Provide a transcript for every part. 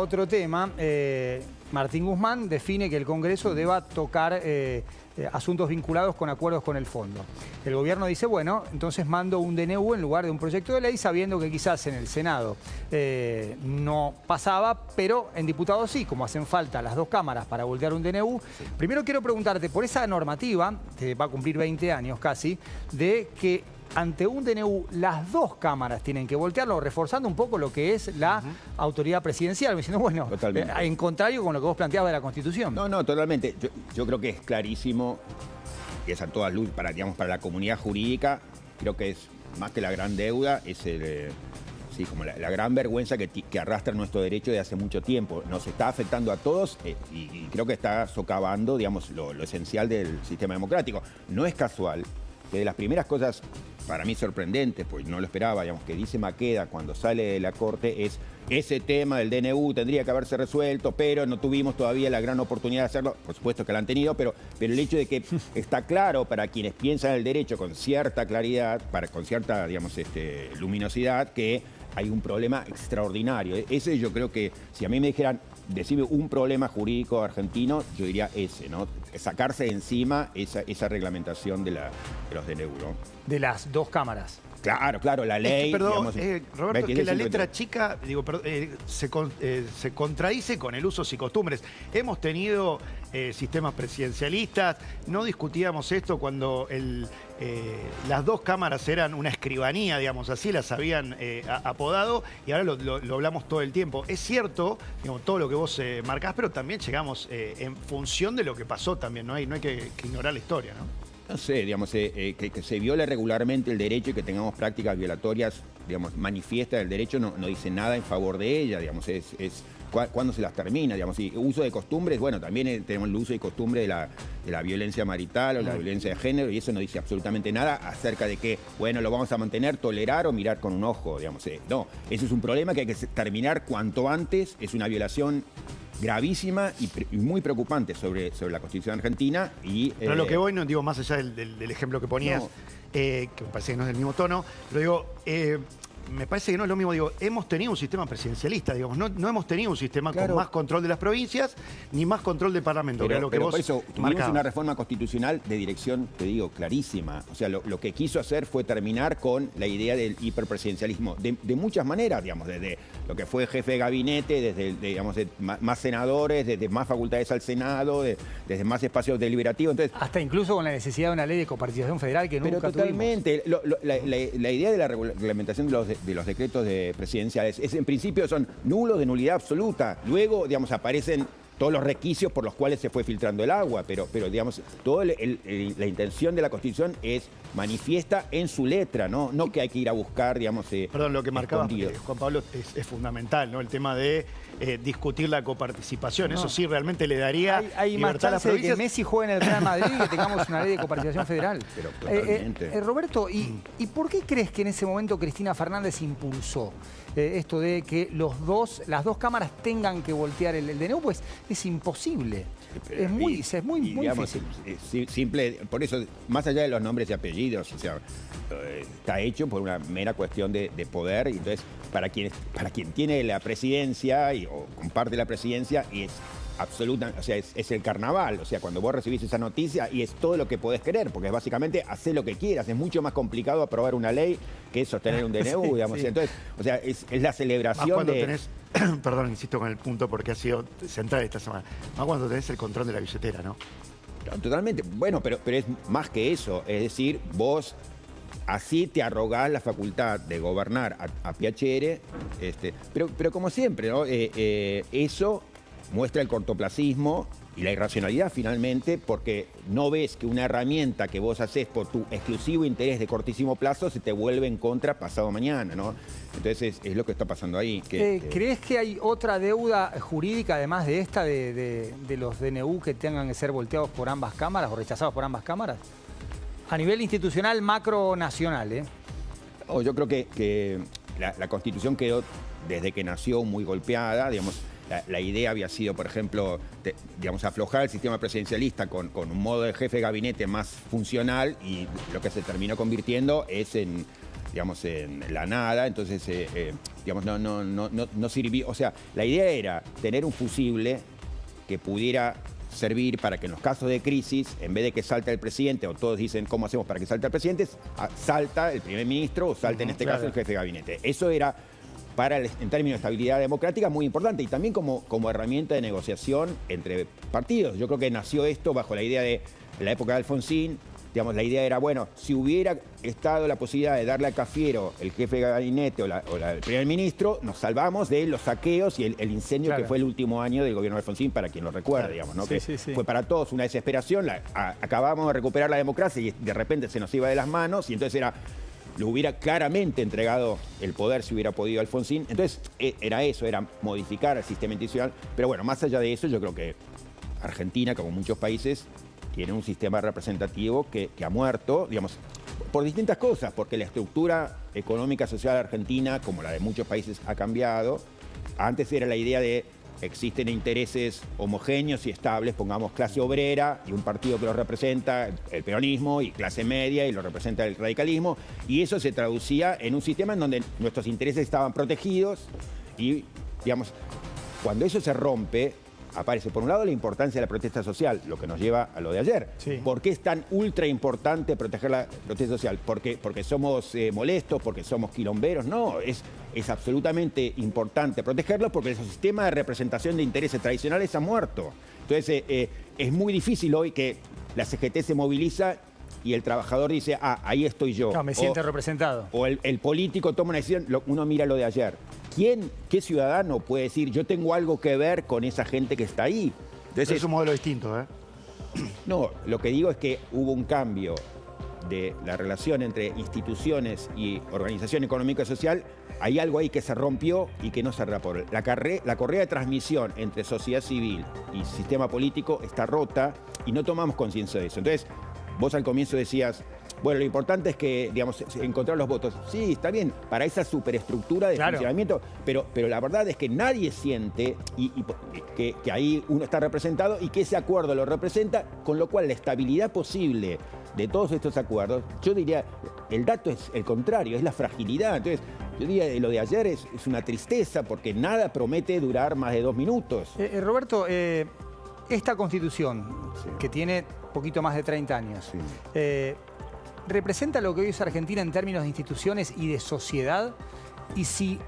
otro tema, Martín Guzmán define que el Congreso deba tocar asuntos vinculados con acuerdos con el fondo. El gobierno dice, bueno, entonces mando un DNU en lugar de un proyecto de ley, sabiendo que quizás en el Senado no pasaba, pero en diputados sí, como hacen falta las dos cámaras para voltear un DNU. Sí. Primero quiero preguntarte por esa normativa, que va a cumplir 20 años casi, de que ante un DNU las dos cámaras tienen que voltearlo, reforzando un poco lo que es la autoridad presidencial, diciendo, bueno, en contrario con lo que vos planteabas de la Constitución. No, totalmente. Yo creo que es clarísimo, y es a todas luces, para la comunidad jurídica, creo que es más que la gran deuda, es sí, como la gran vergüenza que arrastra nuestro derecho de hace mucho tiempo. Nos está afectando a todos y creo que está socavando, digamos, lo esencial del sistema democrático. No es casual que de las primeras cosas, para mí sorprendentes, pues no lo esperaba, digamos, que dice Maqueda cuando sale de la Corte es ese tema del DNU tendría que haberse resuelto, pero no tuvimos todavía la gran oportunidad de hacerlo. Por supuesto que la han tenido, pero el hecho de que está claro para quienes piensan el derecho con cierta claridad, con cierta, digamos, luminosidad, que hay un problema extraordinario. Ese yo creo que, si a mí me dijeran, decime un problema jurídico argentino, yo diría ese, ¿no? Sacarse de encima esa reglamentación de los DNU, ¿no? De las dos cámaras. Claro, la ley... Perdón, digamos, Roberto, es que la letra chica se contradice con el usos y costumbres. Hemos tenido sistemas presidencialistas, no discutíamos esto cuando las dos cámaras eran una escribanía, digamos, así las habían apodado, y ahora lo hablamos todo el tiempo. Es cierto, digamos, todo lo que vos marcás, pero también llegamos en función de lo que pasó también, no hay que ignorar la historia, ¿no? No sé, digamos, que se viole regularmente el derecho y que tengamos prácticas violatorias, digamos, manifiestas del derecho, no dice nada en favor de ella, digamos, cuándo se las termina, digamos, y uso de costumbres, bueno, también tenemos el uso y costumbre de la violencia marital o la violencia de género, y eso no dice absolutamente nada acerca de que, bueno, lo vamos a mantener, tolerar o mirar con un ojo, digamos, no, eso es un problema que hay que terminar cuanto antes, es una violación gravísima y muy preocupante sobre la Constitución argentina. Pero lo que voy, no digo más allá del ejemplo que ponías, que me parece que no es del mismo tono, pero digo, me parece que no es lo mismo, digo, hemos tenido un sistema presidencialista, digamos, no hemos tenido un sistema con más control de las provincias ni más control del Parlamento. Pero vos por eso tuvimos una reforma constitucional de dirección, te digo, clarísima. O sea, lo que quiso hacer fue terminar con la idea del hiperpresidencialismo de muchas maneras, digamos, desde lo que fue jefe de gabinete, desde digamos, más senadores, desde más facultades al Senado, desde más espacios deliberativos. Entonces, hasta incluso con la necesidad de una ley de coparticipación federal que nunca totalmente. La idea de la reglamentación de los decretos presidenciales en principio son nulos, de nulidad absoluta. Luego, digamos, aparecen todos los requisitos por los cuales se fue filtrando el agua, pero digamos, toda la intención de la Constitución es manifiesta en su letra, no que hay que ir a buscar, digamos, Perdón, lo que marcaba Juan Pablo es fundamental, ¿no? El tema de discutir la coparticipación. Eso sí realmente le daría hay más chance de que Messi juegue en el Real Madrid y que tengamos una ley de coparticipación federal. Pero totalmente. Roberto, ¿y por qué crees que en ese momento Cristina Fernández impulsó esto de que las dos cámaras tengan que voltear el DNU? Pues es imposible. Es muy digamos, difícil. Simple, por eso, más allá de los nombres y apellidos, o sea, está hecho por una mera cuestión de poder. Y entonces, para quien tiene la presidencia o comparte la presidencia, y es absoluta, o sea, es el carnaval. O sea, cuando vos recibís esa noticia y es todo lo que podés querer, porque es básicamente hacer lo que quieras. Es mucho más complicado aprobar una ley que sostener un DNU, digamos. Sí. Entonces, o sea, es la celebración tenés, perdón, insisto con el punto porque ha sido central esta semana. Más cuando tenés el control de la billetera, ¿no? Totalmente. Bueno, pero es más que eso. Es decir, vos así te arrogás la facultad de gobernar a Piacere, pero como siempre, ¿no? Eso muestra el cortoplacismo y la irracionalidad finalmente, porque no ves que una herramienta que vos haces por tu exclusivo interés de cortísimo plazo se te vuelve en contra pasado mañana, ¿no? Entonces es lo que está pasando ahí. ¿Crees que hay otra deuda jurídica además de esta de los DNU que tengan que ser volteados por ambas cámaras o rechazados por ambas cámaras? A nivel institucional macronacional, ¿eh? Yo creo que la Constitución quedó desde que nació muy golpeada, digamos. La idea había sido, por ejemplo, digamos, aflojar el sistema presidencialista con un modo de jefe de gabinete más funcional, y lo que se terminó convirtiendo es en digamos, en la nada, entonces, digamos, no sirvió. O sea, la idea era tener un fusible que pudiera servir para que en los casos de crisis, en vez de que salta el presidente, o todos dicen cómo hacemos para que salte el presidente, salta el primer ministro o salta en este caso el jefe de gabinete. Eso era, en términos de estabilidad democrática, muy importante y también como herramienta de negociación entre partidos. Yo creo que nació esto bajo la idea de la época de Alfonsín. Digamos, la idea era, bueno, si hubiera estado la posibilidad de darle a Cafiero el jefe de gabinete o el primer ministro, nos salvamos de los saqueos y el incendio que fue el último año del gobierno de Alfonsín, para quien lo recuerde, digamos, ¿no? Fue para todos una desesperación, acabamos de recuperar la democracia y de repente se nos iba de las manos y entonces lo hubiera claramente entregado el poder si hubiera podido Alfonsín. Entonces era eso, era modificar el sistema institucional. Pero bueno, más allá de eso, yo creo que Argentina, como muchos países, tiene un sistema representativo que ha muerto, digamos, por distintas cosas, porque la estructura económica social argentina, como la de muchos países, ha cambiado. Antes era la idea de existen intereses homogéneos y estables, pongamos clase obrera y un partido que lo representa, el peronismo, y clase media y lo representa el radicalismo, y eso se traducía en un sistema en donde nuestros intereses estaban protegidos y, digamos, cuando eso se rompe, aparece, por un lado, la importancia de la protesta social, lo que nos lleva a lo de ayer. Sí. ¿Por qué es tan ultra importante proteger la protesta social? ¿Porque somos molestos? ¿Porque somos quilomberos? No, es absolutamente importante protegerlo porque el sistema de representación de intereses tradicionales ha muerto. Entonces, es muy difícil hoy que la CGT se moviliza y el trabajador dice, ahí estoy yo. No, me siento representado. O el político toma una decisión, uno mira lo de ayer. ¿Qué ciudadano puede decir, yo tengo algo que ver con esa gente que está ahí? Entonces, es un modelo distinto, ¿eh? No, lo que digo es que hubo un cambio de la relación entre instituciones y organización económica y social. Hay algo ahí que se rompió y que no se reparó. La correa de transmisión entre sociedad civil y sistema político está rota y no tomamos conciencia de eso. Entonces, vos al comienzo decías, bueno, lo importante es que, digamos, encontrar los votos. Sí, está bien, para esa superestructura de funcionamiento, pero la verdad es que nadie siente que ahí uno está representado y que ese acuerdo lo representa, con lo cual la estabilidad posible de todos estos acuerdos, yo diría, el dato es el contrario, es la fragilidad. Entonces, yo diría, lo de ayer es una tristeza porque nada promete durar más de 2 minutos. Roberto, esta Constitución, que tiene poquito más de 30 años, ¿representa lo que hoy es Argentina en términos de instituciones y de sociedad? Y si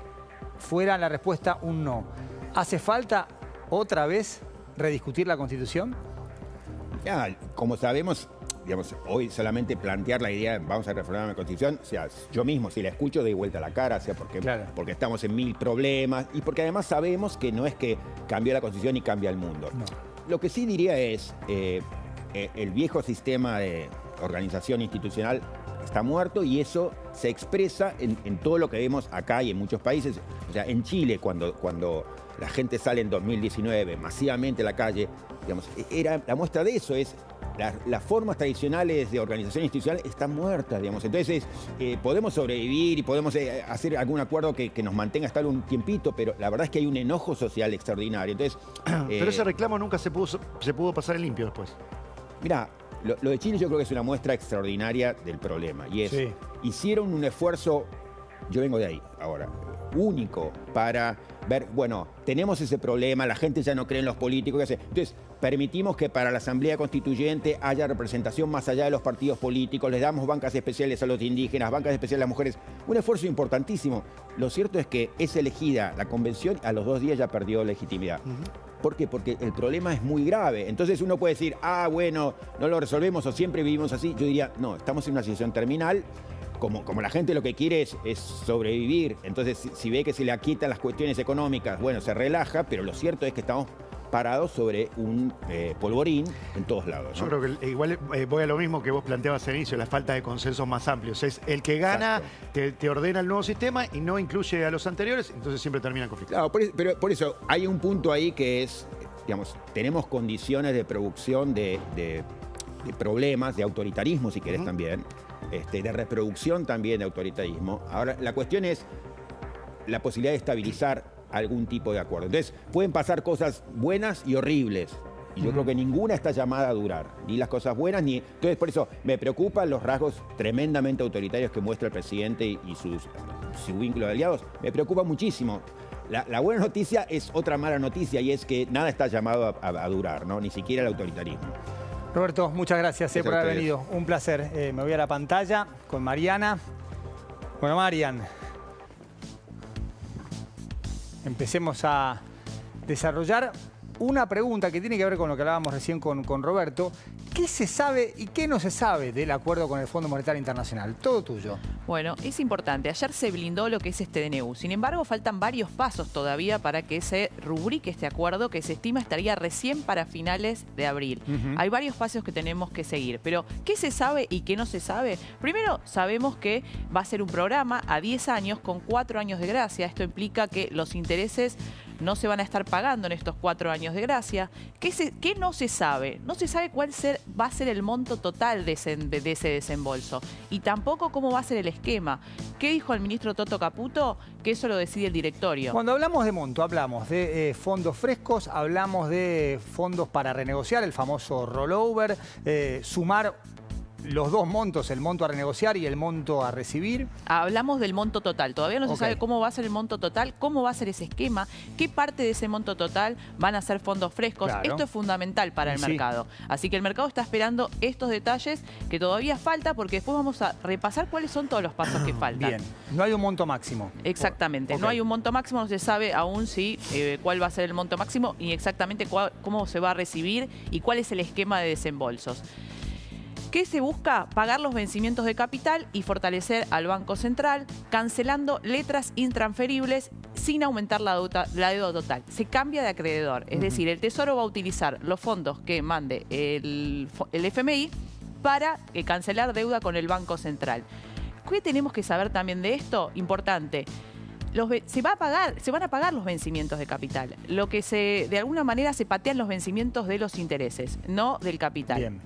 fuera la respuesta un no, ¿hace falta otra vez rediscutir la Constitución? Ya, como sabemos, digamos, hoy solamente plantear la idea, vamos a reformar la Constitución, o sea, yo mismo, si la escucho, doy vuelta a la cara, o sea, porque estamos en 1000 problemas y porque además sabemos que no es que cambió la Constitución y cambia el mundo. No. Lo que sí diría es, el viejo sistema de organización institucional está muerto y eso se expresa en todo lo que vemos acá y en muchos países. O sea, en Chile, cuando la gente sale en 2019 masivamente a la calle, digamos, la muestra de eso es las formas tradicionales de organización institucional están muertas, digamos. Entonces, podemos sobrevivir y podemos hacer algún acuerdo que nos mantenga hasta un tiempito, pero la verdad es que hay un enojo social extraordinario. Entonces, pero ese reclamo nunca se pudo pasar en limpio después. Mirá, lo de Chile yo creo que es una muestra extraordinaria del problema. Y es, hicieron un esfuerzo, yo vengo de ahí ahora, único para ver, bueno, tenemos ese problema, la gente ya no cree en los políticos, ¿qué hace? Entonces, permitimos que para la Asamblea Constituyente haya representación más allá de los partidos políticos, les damos bancas especiales a los indígenas, bancas especiales a las mujeres, un esfuerzo importantísimo. Lo cierto es que es elegida la convención, a los 2 días ya perdió legitimidad. ¿Por qué? Porque el problema es muy grave. Entonces uno puede decir, bueno, no lo resolvemos o siempre vivimos así. Yo diría, no, estamos en una situación terminal. Como la gente lo que quiere es sobrevivir. Entonces, si ve que se le quitan las cuestiones económicas, bueno, se relaja, pero lo cierto es que estamos parados sobre un polvorín en todos lados, ¿no? Yo creo que igual voy a lo mismo que vos planteabas al inicio, la falta de consensos más amplios. Es el que gana, te ordena el nuevo sistema y no incluye a los anteriores, entonces siempre termina en conflicto. Claro, pero por eso hay un punto ahí que es, digamos, tenemos condiciones de producción de problemas, de autoritarismo, si querés también, de reproducción también de autoritarismo. Ahora, la cuestión es la posibilidad de estabilizar algún tipo de acuerdo. Entonces, pueden pasar cosas buenas y horribles. Y yo creo que ninguna está llamada a durar, ni las cosas buenas, ni... Entonces, por eso me preocupan los rasgos tremendamente autoritarios que muestra el presidente y su vínculo de aliados. Me preocupa muchísimo. La buena noticia es otra mala noticia, y es que nada está llamado a durar, ¿no? Ni siquiera el autoritarismo. Roberto, muchas gracias por haber venido. Un placer. Me voy a la pantalla con Mariana. Bueno, Marian, empecemos a desarrollar una pregunta que tiene que ver con lo que hablábamos recién con Roberto. ¿Qué se sabe y qué no se sabe del acuerdo con el Fondo Monetario Internacional? Todo tuyo. Bueno, es importante. Ayer se blindó lo que es este DNU. Sin embargo, faltan varios pasos todavía para que se rubrique este acuerdo, que se estima estaría recién para finales de abril. Hay varios pasos que tenemos que seguir. Pero, ¿qué se sabe y qué no se sabe? Primero, sabemos que va a ser un programa a 10 años con 4 años de gracia. Esto implica que los intereses no se van a estar pagando en estos 4 años de gracia. ¿Qué no se sabe? No se sabe cuál va a ser el monto total de ese desembolso. Y tampoco cómo va a ser el esquema. ¿Qué dijo el ministro Toto Caputo? Que eso lo decide el directorio. Cuando hablamos de monto, hablamos de fondos frescos, hablamos de fondos para renegociar, el famoso rollover, sumar los dos montos, el monto a renegociar y el monto a recibir. Hablamos del monto total. Todavía no se sabe cómo va a ser el monto total, cómo va a ser ese esquema, qué parte de ese monto total van a ser fondos frescos. Claro. Esto es fundamental para el mercado. Así que el mercado está esperando estos detalles que todavía falta, porque después vamos a repasar cuáles son todos los pasos que faltan. Bien, no hay un monto máximo. Exactamente, no hay un monto máximo, no se sabe aún cuál va a ser el monto máximo y exactamente cómo se va a recibir y cuál es el esquema de desembolsos. ¿Qué se busca? Pagar los vencimientos de capital y fortalecer al Banco Central, cancelando letras intransferibles sin aumentar la deuda total. Se cambia de acreedor, es decir, el Tesoro va a utilizar los fondos que mande el FMI para cancelar deuda con el Banco Central. ¿Qué tenemos que saber también de esto? Importante. Se van a pagar los vencimientos de capital. Lo que de alguna manera se patean los vencimientos de los intereses, no del capital. Bien.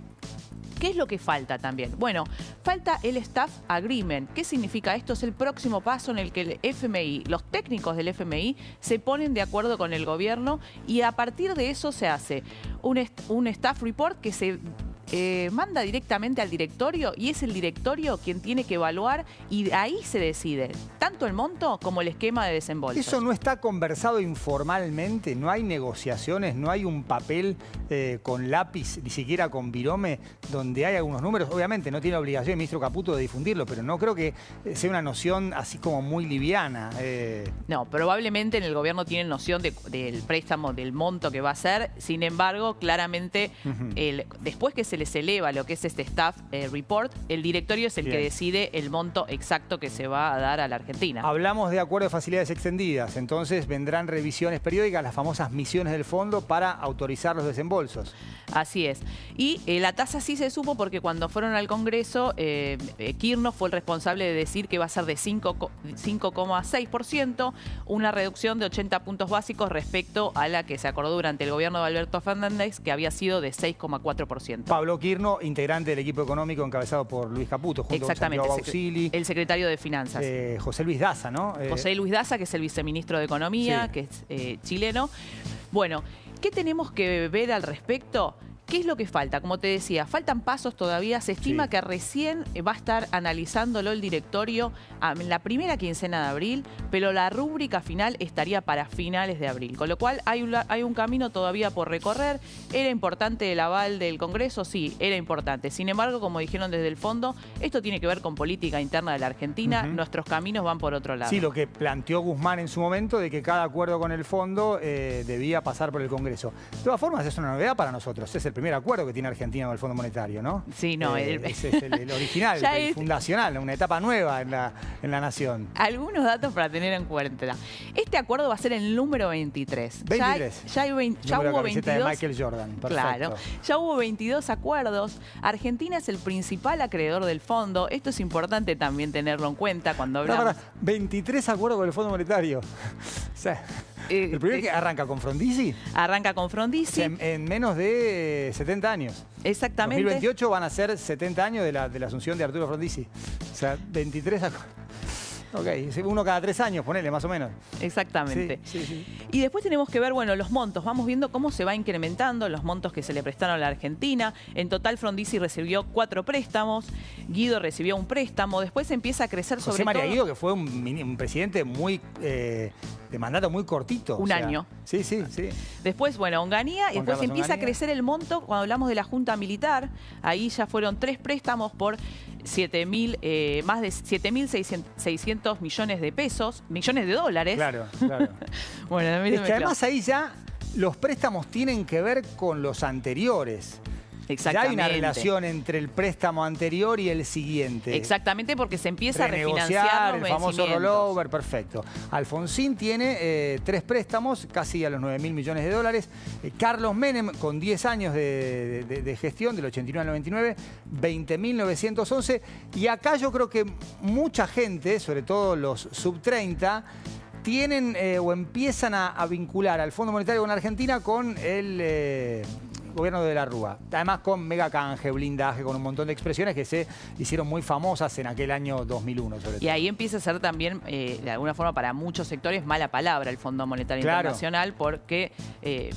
¿Qué es lo que falta también? Bueno, falta el Staff Agreement. ¿Qué significa esto? Es el próximo paso en el que el FMI, los técnicos del FMI, se ponen de acuerdo con el gobierno y a partir de eso se hace un Staff Report que se manda directamente al directorio y es el directorio quien tiene que evaluar y de ahí se decide tanto el monto como el esquema de desembolso. ¿Eso no está conversado informalmente? ¿No hay negociaciones? ¿No hay un papel con lápiz, ni siquiera con virome, donde hay algunos números? Obviamente no tiene obligación el ministro Caputo de difundirlo, pero no creo que sea una noción así como muy liviana. No, probablemente en el gobierno tienen noción del préstamo, del monto que va a ser. Sin embargo, claramente, después que se les eleva lo que es este Staff Report, el directorio es el que decide el monto exacto que se va a dar a la Argentina. Hablamos de acuerdo de facilidades extendidas, entonces vendrán revisiones periódicas, las famosas misiones del fondo para autorizar los desembolsos. Así es. Y la tasa sí se supo porque cuando fueron al Congreso, Kirchner fue el responsable de decir que va a ser de 5,6%, una reducción de 80 puntos básicos respecto a la que se acordó durante el gobierno de Alberto Fernández, que había sido de 6,4%. Pablo Kirchner, integrante del equipo económico encabezado por Luis Caputo, junto con Santiago Bauxili, el secretario de Finanzas. José Luis Daza, ¿no? José Luis Daza, que es el viceministro de Economía, que es chileno. Bueno, ¿qué tenemos que ver al respecto? ¿Qué es lo que falta? Como te decía, faltan pasos todavía. Se estima que recién va a estar analizándolo el directorio en la primera quincena de abril, pero la rúbrica final estaría para finales de abril. Con lo cual hay un camino todavía por recorrer. ¿Era importante el aval del Congreso? Sí, era importante. Sin embargo, como dijeron desde el fondo, esto tiene que ver con política interna de la Argentina. Nuestros caminos van por otro lado. Sí, lo que planteó Guzmán en su momento de que cada acuerdo con el fondo debía pasar por el Congreso. De todas formas, es una novedad para nosotros. Es el primer acuerdo que tiene Argentina con el Fondo Monetario, ¿no? Sí, no. Ese es el original, el fundacional, una etapa nueva en la nación. Algunos datos para tener en cuenta. Este acuerdo va a ser el número 23. 23. Ya hubo 22. De Michael Jordan. Perfecto. Claro. Ya hubo 22 acuerdos. Argentina es el principal acreedor del fondo. Esto es importante también tenerlo en cuenta cuando hablamos. 23 acuerdos con el Fondo Monetario. O sea, el primero que arranca con Frondizi. Arranca con Frondizi. En menos de 70 años. Exactamente. 2028 van a ser 70 años de la asunción de Arturo Frondizi. O sea, 23 acuerdos. Ok, uno cada 3 años, ponele, más o menos. Exactamente. Sí. Y después tenemos que ver, bueno, los montos. Vamos viendo cómo se va incrementando los montos que se le prestaron a la Argentina. En total, Frondizi recibió 4 préstamos, Guido recibió un préstamo. Después empieza a crecer sobre José María todo... Guido, que fue un presidente muy de mandato muy cortito. Un año. Sí. Después, bueno, Onganía, y Juan después Carlos empieza Onganía. a crecer el monto cuando hablamos de la Junta Militar. Ahí ya fueron 3 préstamos por más de 7.600 millones de pesos, millones de dólares. Claro. Bueno, a mí Es me que mezcló. además ahí ya los préstamos tienen que ver con los anteriores. Ya hay Exactamente. una relación entre el préstamo anterior y el siguiente. Exactamente, porque se empieza a refinanciar Renegociar, los el famoso vencimientos. rollover, perfecto. Alfonsín tiene 3 préstamos, casi a los 9.000 millones de dólares. Carlos Menem, con 10 años de gestión, del 89 al 99, 20.911. Y acá yo creo que mucha gente, sobre todo los sub-30, tienen o empiezan a vincular al Fondo Monetario con Argentina con el gobierno de la Rúa. Además con mega canje, blindaje, con un montón de expresiones que se hicieron muy famosas en aquel año 2001 sobre todo. Y ahí empieza a ser también, de alguna forma, para muchos sectores, mala palabra el Fondo Monetario Claro. Internacional porque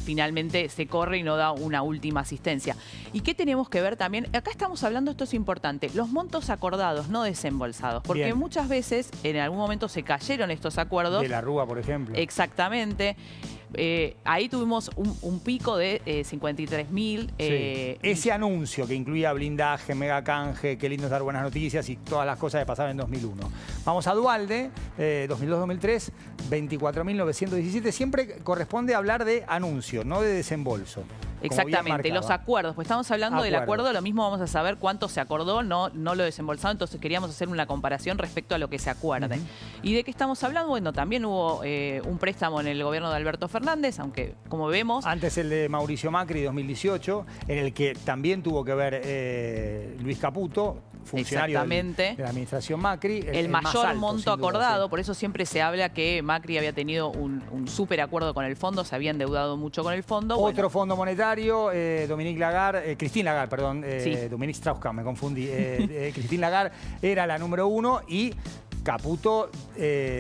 finalmente se corre y no da una última asistencia. ¿Y qué tenemos que ver también? Acá estamos hablando, esto es importante, los montos acordados, no desembolsados. Porque Bien. muchas veces, en algún momento, se cayeron estos acuerdos. De la Rúa, por ejemplo. Exactamente. Ahí tuvimos un pico de 53.000. Sí. Ese anuncio que incluía blindaje, mega canje, qué lindo es dar buenas noticias y todas las cosas que pasaron en 2001. Vamos a Dualde, 2002-2003, 24.917. Siempre corresponde hablar de anuncio, no de desembolso. Como bien Exactamente, marcado. los acuerdos, pues estamos hablando del Acuerdos. acuerdo, lo mismo vamos a saber cuánto se acordó, no lo desembolsado, entonces queríamos hacer una comparación respecto a lo que se acuerde. ¿Y de qué estamos hablando? Bueno, también hubo un préstamo en el gobierno de Alberto Fernández, aunque como vemos... Antes el de Mauricio Macri, 2018, en el que también tuvo que ver Luis Caputo, funcionario Exactamente. de la administración Macri. El más mayor alto, monto sin duda, acordado, sí. por eso siempre se habla que Macri había tenido un súper acuerdo con el fondo, se había endeudado mucho con el fondo. Otro fondo monetario, Dominique Lagarde, Christine Lagarde, perdón, Sí. Dominique Strauss-Kahn, me confundí. Christine Lagarde era la número 1 y Caputo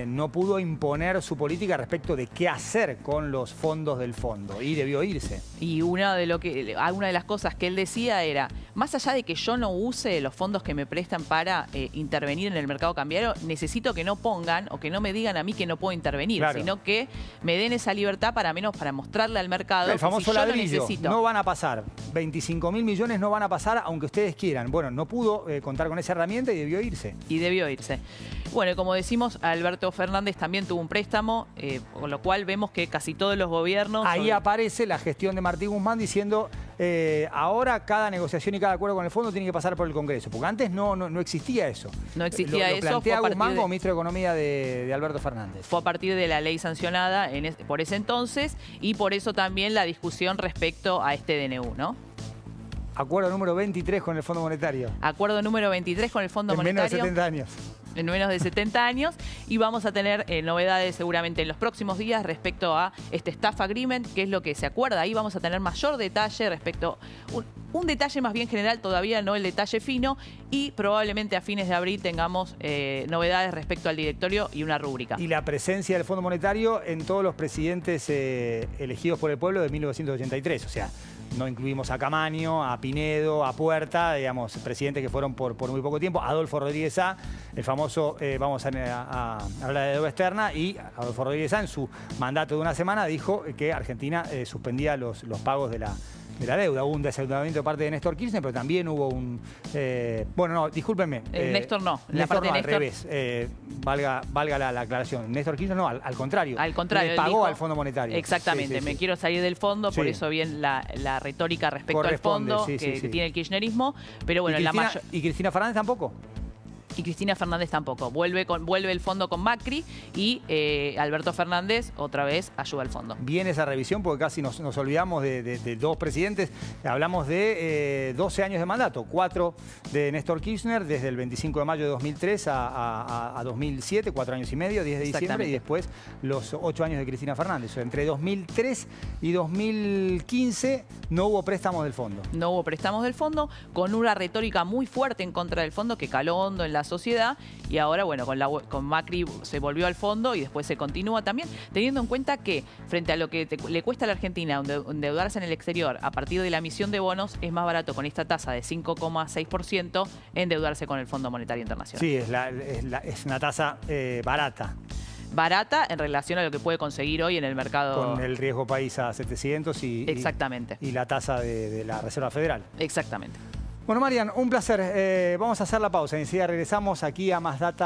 no pudo imponer su política respecto de qué hacer con los fondos del fondo y debió irse. Y una de las cosas que él decía era, más allá de que yo no use los fondos que me prestan para intervenir en el mercado cambiario, necesito que no pongan o que no me digan a mí que no puedo intervenir, Claro. sino que me den esa libertad para mostrarle al mercado El que famoso si yo lo ladrillo, necesito. no van a pasar. 25.000 millones no van a pasar aunque ustedes quieran. Bueno, no pudo contar con esa herramienta y debió irse. Y debió irse. Bueno, y como decimos, Alberto Fernández también tuvo un préstamo, con lo cual vemos que casi todos los gobiernos... Ahí aparece la gestión de Martín Guzmán diciendo ahora cada negociación y cada acuerdo con el fondo tiene que pasar por el Congreso, porque antes no existía eso. No existía lo eso, plantea fue a partir Guzmán de- como ministro de Economía de Alberto Fernández. Fue a partir de la ley sancionada por ese entonces y por eso también la discusión respecto a este DNU, ¿no? Acuerdo número 23 con el Fondo Monetario. Acuerdo número 23 con el Fondo En menos de Monetario. 70 años. En menos de 70 años y vamos a tener novedades seguramente en los próximos días respecto a este Staff Agreement, que es lo que se acuerda. Ahí vamos a tener mayor detalle respecto, un detalle más bien general, todavía no el detalle fino, y probablemente a fines de abril tengamos novedades respecto al directorio y una rúbrica. Y la presencia del Fondo Monetario en todos los presidentes elegidos por el pueblo de 1983. O sea, no incluimos a Camaño, a Pinedo, a Puerta, digamos, presidentes que fueron por muy poco tiempo. Adolfo Rodríguez Sá, el famoso, vamos a hablar de deuda externa, y Adolfo Rodríguez Sá en su mandato de una semana dijo que Argentina suspendía los pagos de la deuda. Hubo un desendeudamiento de parte de Néstor Kirchner, pero también hubo un... bueno, no, discúlpenme. Néstor no. La Néstor parte no, de al Néstor- revés. Valga la aclaración. Néstor Kirchner no, al contrario. Al contrario, Le él pagó dijo- al Fondo Monetario. Exactamente, Sí, sí, me sí. quiero salir del fondo, por Sí. eso bien la retórica respecto al Corresponde, fondo sí, que sí, sí. tiene el kirchnerismo, pero bueno, ¿Y Cristina Fernández tampoco? y Cristina Fernández tampoco. Vuelve el fondo con Macri y Alberto Fernández otra vez ayuda al fondo. Bien esa revisión, porque casi nos olvidamos de dos presidentes. Hablamos de 12 años de mandato, 4 de Néstor Kirchner, desde el 25 de mayo de 2003 a 2007, 4 años y medio, 10 de diciembre, Exactamente. y después los 8 años de Cristina Fernández. O sea, entre 2003 y 2015 no hubo préstamos del fondo. No hubo préstamos del fondo, con una retórica muy fuerte en contra del fondo que caló hondo en la la sociedad. Y ahora, bueno, con Macri se volvió al fondo y después se continúa también, teniendo en cuenta que frente a lo que le cuesta a la Argentina endeudarse en el exterior a partir de la emisión de bonos, es más barato con esta tasa de 5,6% endeudarse con el Fondo Monetario Internacional. Sí, es una tasa barata. Barata en relación a lo que puede conseguir hoy en el mercado. Con el riesgo país a 700 Exactamente. y la tasa de la Reserva Federal. Exactamente. Bueno, Marian, un placer. Vamos a hacer la pausa. Enseguida regresamos aquí a Más Data.